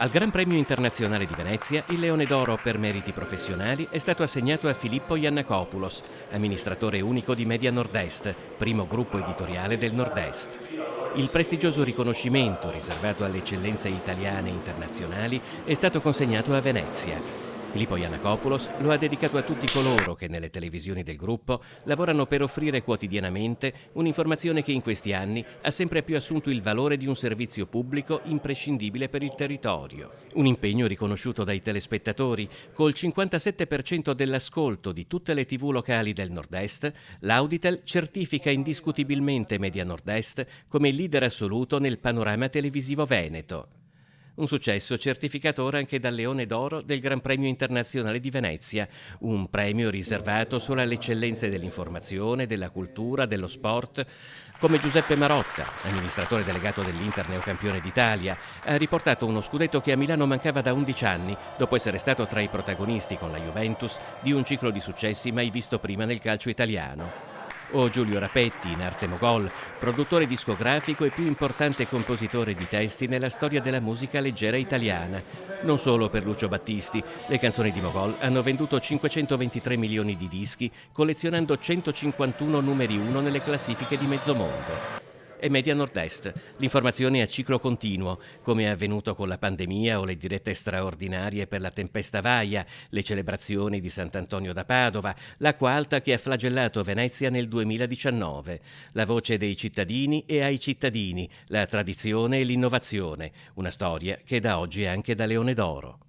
Al Gran Premio Internazionale di Venezia il Leone d'Oro per meriti professionali è stato assegnato a Filippo Yiannakopoulos, amministratore unico di Media Nord-Est, primo gruppo editoriale del Nord-Est. Il prestigioso riconoscimento, riservato alle eccellenze italiane e internazionali, è stato consegnato a Venezia. Filippo Yiannakopoulos lo ha dedicato a tutti coloro che nelle televisioni del gruppo lavorano per offrire quotidianamente un'informazione che in questi anni ha sempre più assunto il valore di un servizio pubblico imprescindibile per il territorio. Un impegno riconosciuto dai telespettatori. Col 57% dell'ascolto di tutte le TV locali del Nord-Est, l'Auditel certifica indiscutibilmente Media Nord-Est come leader assoluto nel panorama televisivo veneto. Un successo certificato ora anche dal Leone d'Oro del Gran Premio Internazionale di Venezia, un premio riservato solo alle eccellenze dell'informazione, della cultura, dello sport, come Giuseppe Marotta, amministratore delegato dell'Inter neocampione d'Italia, ha riportato uno scudetto che a Milano mancava da 11 anni, dopo essere stato tra i protagonisti con la Juventus di un ciclo di successi mai visto prima nel calcio italiano. O Giulio Rapetti, in arte Mogol, produttore discografico e più importante compositore di testi nella storia della musica leggera italiana. Non solo per Lucio Battisti, le canzoni di Mogol hanno venduto 523 milioni di dischi, collezionando 151 numeri 1 nelle classifiche di mezzo mondo. E Media Nord-Est, l'informazione a ciclo continuo, come è avvenuto con la pandemia o le dirette straordinarie per la tempesta Vaia, le celebrazioni di Sant'Antonio da Padova, l'acqua alta che ha flagellato Venezia nel 2019, la voce dei cittadini e ai cittadini, la tradizione e l'innovazione, una storia che da oggi è anche da Leone d'Oro.